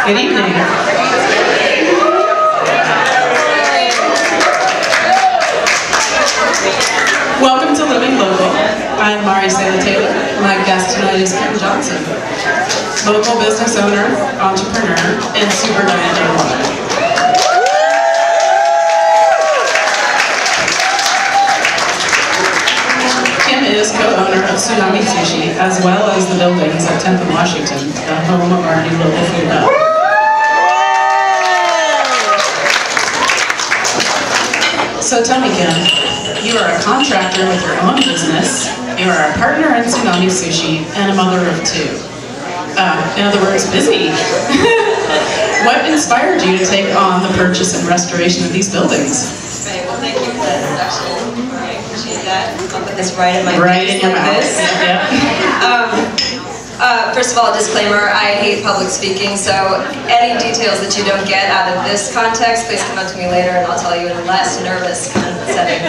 Good evening. Welcome to Living Local. I'm Mari Taylor. My guest tonight is Kim Johnson, local business owner, entrepreneur, and super demanding woman. Kim is co-owner of Tsunami Sushi, as well as the buildings at 10th and Washington, the home of our new local food hub. So tell me, Kim, you are a contractor with your own business, you are a partner in Tsunami Sushi, and a mother of two. In other words, busy. What inspired you to take on the purchase and restoration of these buildings? Right, well, thank you for that introduction. I appreciate that. I'll put this right in my right in your mouth. Yep. First of all, a disclaimer, I hate public speaking, so any details that you don't get out of this context, please come up to me later and I'll tell you in a less nervous kind of setting.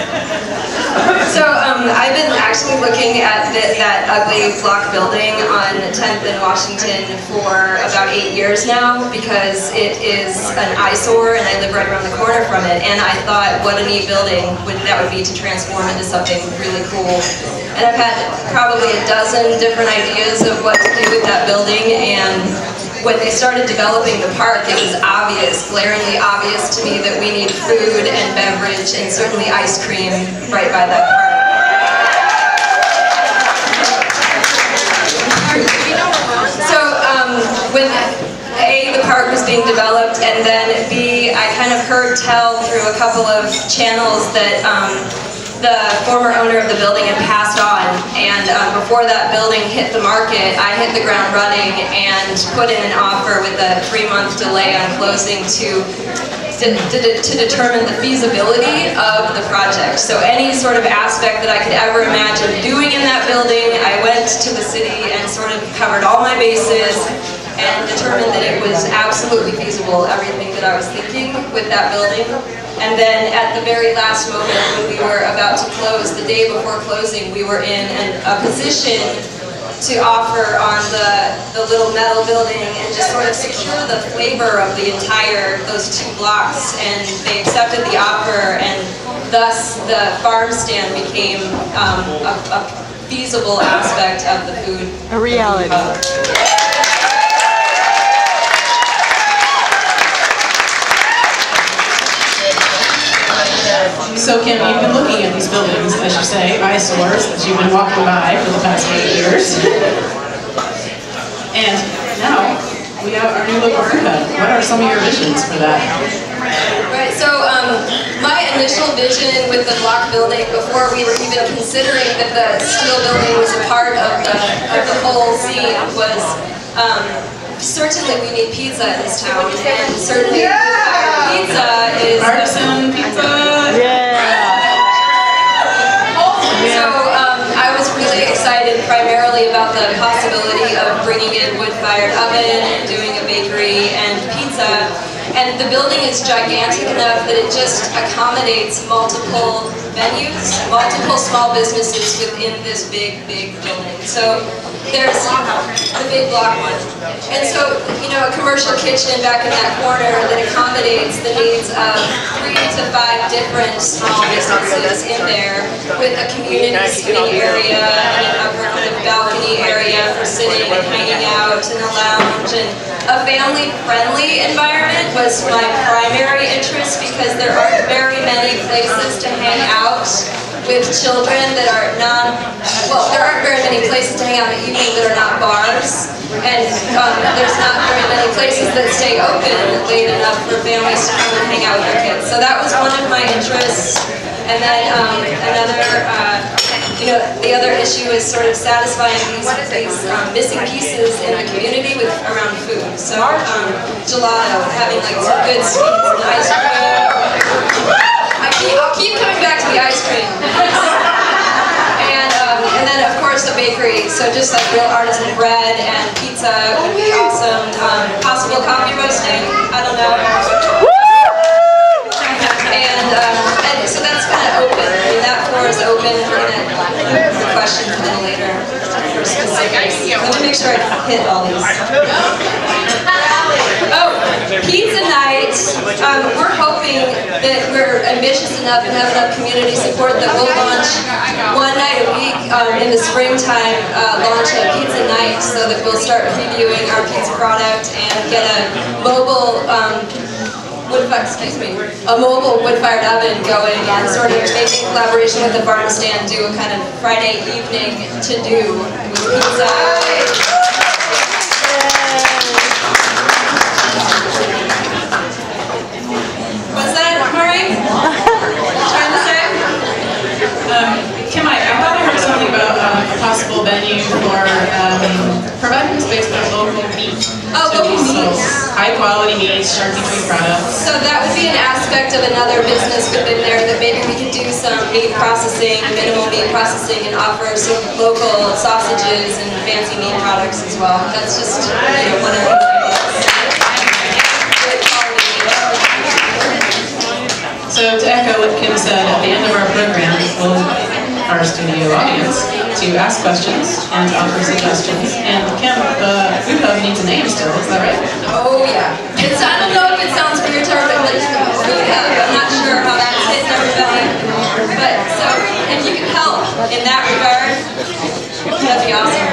So I've been actually looking at that ugly block building on 10th and Washington for about 8 years now because it is an eyesore and I live right around the corner from it, and I thought what a neat building that would be to transform into something really cool. And I've had probably a dozen different ideas of what to do with that building, and when they started developing the park, it was obvious, glaringly obvious to me that we need food and beverage and certainly ice cream right by that park. So when A, the park was being developed, and then B, I kind of heard tell through a couple of channels that the former owner of the building had passed on, and before that building hit the market, I hit the ground running and put in an offer with a 3-month delay on closing to determine the feasibility of the project. So any sort of aspect that I could ever imagine doing in that building, I went to the city and sort of covered all my bases and determined that it was absolutely feasible, everything that I was thinking with that building. And then at the very last moment when we were about to close, the day before closing, we were in a position to offer on the little metal building and just sort of secure the flavor of the those 2 blocks. And they accepted the offer, and thus the farm stand became a feasible aspect of the food. A reality. So Kim, you've been looking at these buildings, as you say, eyesores that you've been walking by for the past 8 years. And now, we have our new local food hub. What are some of your visions for that? Right, so my initial vision with the block building, before we were even considering that the steel building was a part of the whole scene, was certainly we need pizza in this town, and certainly pizza is artisan pizza. So I was really excited primarily about the possibility of bringing in wood-fired oven and doing a bakery and pizza. And the building is gigantic enough that it just accommodates multiple venues, multiple small businesses within this big building. So there's the big block one. And so, you know, a commercial kitchen back in that corner that accommodates the needs of 3 to 5 different small businesses in there, with a community seating area and an upper balcony area for sitting and hanging out and a lounge, and a family-friendly environment was my primary interest because there aren't very many places to hang out with children that are there aren't very many places to hang out at evening that are not bars, and there's not very many places that stay open late enough for families to come and hang out with their kids. So that was one of my interests. And then the other issue is sort of satisfying these missing pieces in the community around food. So gelato, having like some good sweets and ice cream. I'll keep coming back to the ice cream. And then of course a bakery. So just like real artisan bread and pizza would be awesome. Possible coffee roasting. I don't know. And so that's kind of open. I mean, that floor is open. We're going to the questions a little later for specifics. Let me make sure I hit all these. Oh, pizza night, we're hoping that we're ambitious enough and have enough community support that we'll launch one night a week in the springtime, launch a pizza night so that we'll start previewing our pizza product and get a mobile a mobile wood-fired oven going and sort of making collaboration with the farm stand do a kind of Friday evening to-do with pizza. What's that, Murray? Trying to say? Kim, I thought I heard something about a possible venue for providing space for local meat. Local meat. High-quality meats, charcuterie products. So that would be an aspect of another business within there that maybe we could do some meat processing, minimal meat processing, and offer some local sausages and fancy meat products as well. That's just one of the So to echo what Kim said, at the end of our program, we'll our studio audience to ask questions and to offer suggestions. And Kim, the food hub needs a name still, is that right? Oh yeah. I don't know if it sounds weird to everybody, but food hub, I'm not sure how that's hitting everybody. But so if you can help in that regard, that'd be awesome.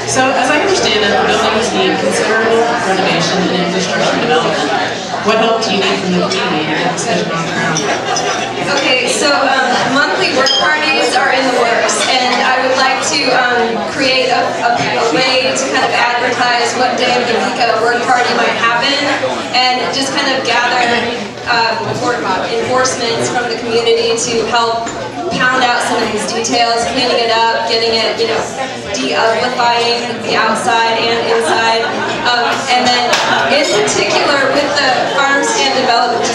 So as I understand it, the buildings need considerable renovation and infrastructure development. What help do you need from the community to get this vision on the ground? Okay, so monthly work parties are in the works, and I would like to create a way to kind of advertise what day of the week a work party might happen, and just kind of gather enforcements from the community to help pound out some of these details, cleaning it up, getting it, de-uglifying the outside and inside. And then, in particular, with the farm stand development,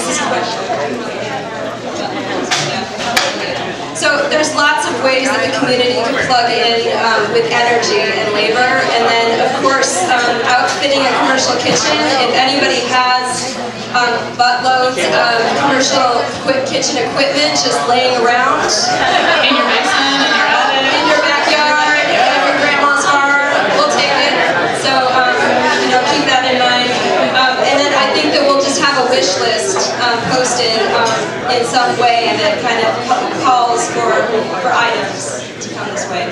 so there's lots of ways that the community can plug in with energy and labor, and then of course outfitting a commercial kitchen. If anybody has buttloads of commercial kitchen equipment just laying around In your basement, in your attic, in your backyard, in your grandma's farm, we'll take it. So keep that in mind. And then I think that we'll just have a wish list posted in some way that kind of calls for items to come this way.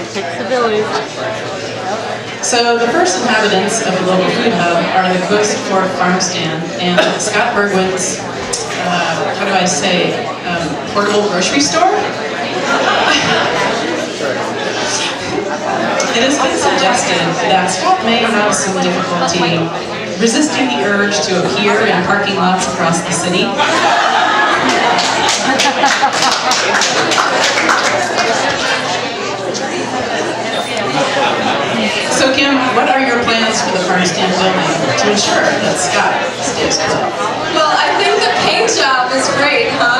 So the first inhabitants of the local food hub are the Coast Fork Farm Stand and Scott Bergwin's, how do I say, portable grocery store? It has been suggested that Scott may have some difficulty resisting the urge to appear in parking lots across the city. So Kim, what are your plans for the farm stand building to ensure that Scott stays put? Well, I think the paint job is great, huh?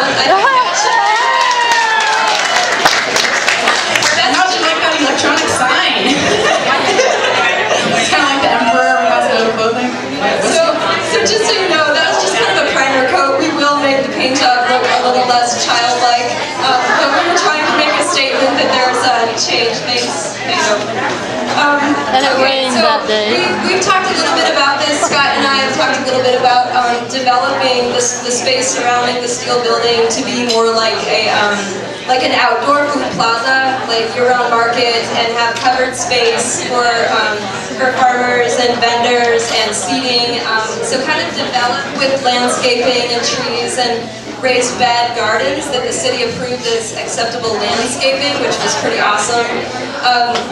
How'd you like that electronic sign? It's kind of like the emperor who has no clothing. So just so you know, that was just kind of a primer coat. We will make the paint job look a little less childlike, but we were trying to make a statement that there's a change. Thanks. And it rained that day. We've talked a little bit about this. Scott and I have talked a little bit about developing the space surrounding the steel building to be more like an outdoor food plaza, like year-round market, and have covered space for farmers and vendors and seating. So kind of develop with landscaping and trees and raised bed gardens that the city approved as acceptable landscaping, which was pretty awesome.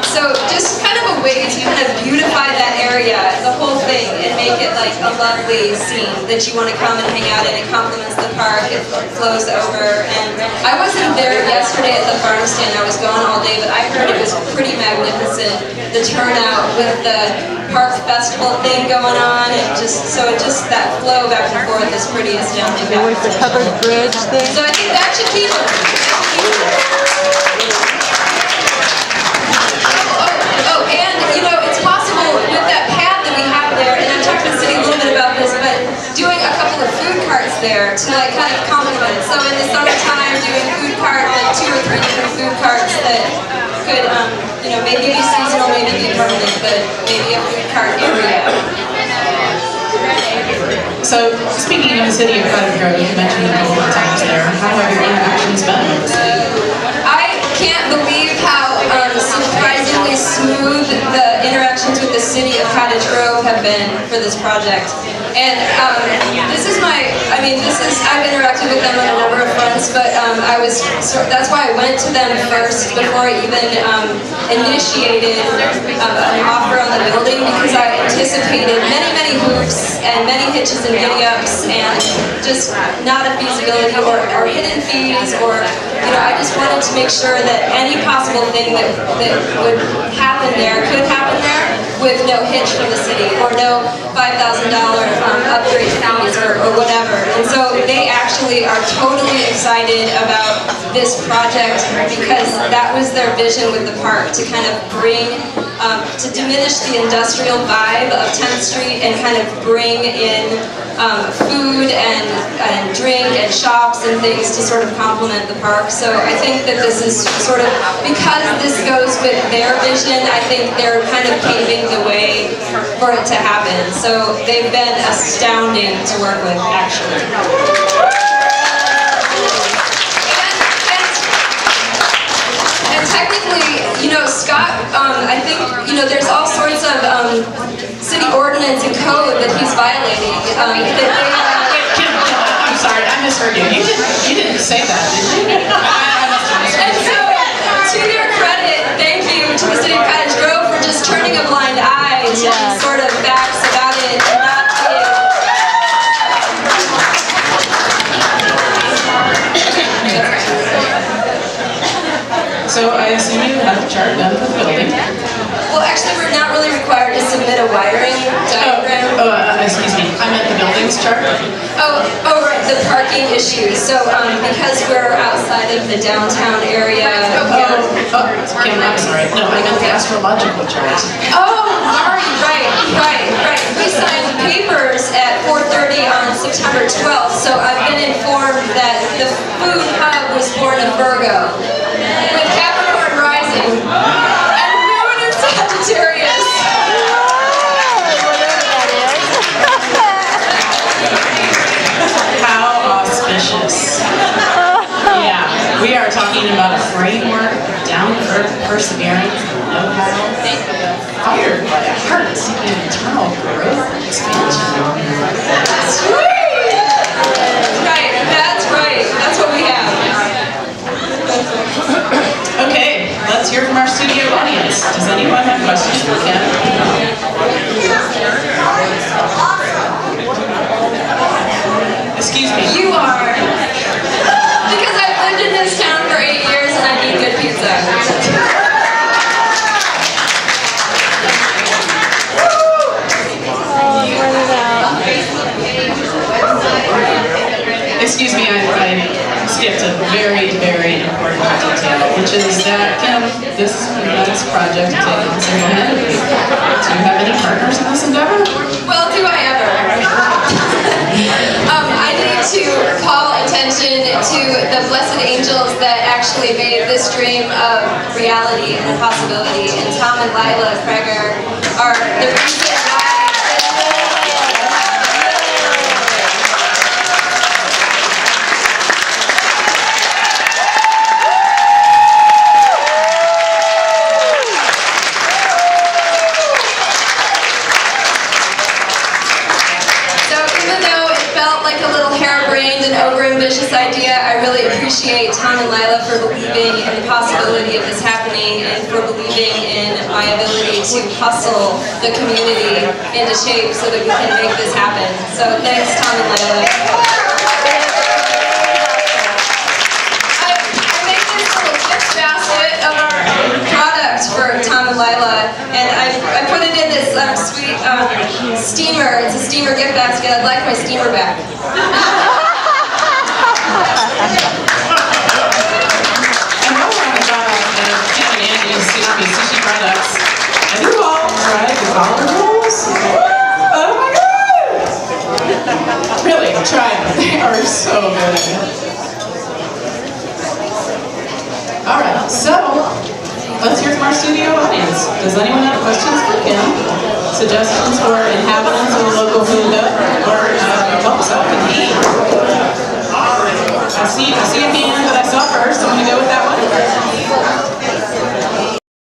So just kind of a way to kind of beautify that area, the whole thing, and make it like a lovely scene that you want to come and hang out in. It complements the park, it flows over. And I wasn't there yesterday at the farm stand, I was gone all day, but I heard it was pretty magnificent, the turnout with the park festival thing going on, and just that flow back and forth is pretty astounding. With the covered bridge thing. So I think that should keep it. Oh, and it's possible with that pad that we have there, and I've talked to the city a little bit about this, but doing a couple of food carts there to like kind of complement it. So in the summertime, doing food cart, like 2 or 3 different food carts that could, maybe be seasonal, maybe be permanent, but maybe a food cart area. So, speaking of the city of Cottage Grove, you mentioned a couple of times there. How have your interactions been with the city? I can't believe how surprisingly smooth the interactions with the city of Cottage Grove have been for this project. And I've interacted with them on a number of fronts, but that's why I went to them first before I even initiated an offer on the building, because I anticipated many hoops and many hitches and giddy-ups and just not a feasibility or hidden fees, or I just wanted to make sure that any possible thing that would happen there could happen there with no hitch from the city or no $5,000 upgrade fees or whatever. And so they actually are totally excited about this project because that was their vision with the park, to kind of to diminish the industrial vibe of 10th Street and kind of bring in food and drink and shops and things to sort of complement the park. So I think that this is sort of, because this goes with their vision, I think they're kind of paving the way for it to happen. So they've been astounding to work with, actually. And technically, Scott, I think, there's all sorts of city ordinance and code that he's violating. I'm sorry, I misheard you. You didn't say that, did you? And so, to their credit, thank you to the city of Cottage Grove for just turning a blind eye to these sort of facts about it and not being... So I assume you have a chart done for the building? Well, actually, we're not really required to submit a wiring diagram. Excuse me, I meant the buildings chart. Oh, right, the parking issues. So, because we're outside of the downtown area. Kim, I'm sorry. No, I meant the astrological chart. Oh, right. We signed papers at 4:30 on September 12th, so I've been informed that the food hub was born in Virgo, with Capricorn rising, and Moon in Sagittarius. How auspicious. Yeah, we are talking about a framework of down-to-earth perseverance and know-how, fired by a heart-seeking internal growth and expansion. Sweet! That's right. That's what we have. Okay, let's hear from our studio audience. Does anyone have questions for Kim? Excuse me. You are. Because I've lived in this town for 8 years and I need good pizza. Excuse me, I skipped a very important detail, which is that Kim, this project takes single-handedly. Do you have any partners in this endeavor? Well, do I ever? I need to call attention to the blessed angels that actually made this dream a reality and a possibility. And Tom and Lila Kreger are the reason why. Over-ambitious idea. I really appreciate Tom and Lila for believing in the possibility of this happening and for believing in my ability to hustle the community into shape so that we can make this happen. So thanks, Tom and Lila. I made this little gift basket of our product for Tom and Lila, and I put it in this sweet steamer. It's a steamer gift basket. I'd like my steamer back. I know we're on the product of Kim and Andy's sushi products. Have you all tried the collard rolls? Oh my god! Really, try them. They are so good. Alright, so let's hear studio audience. Does anyone have questions for Kim? Suggestions for inhabitants of the local food hub? Or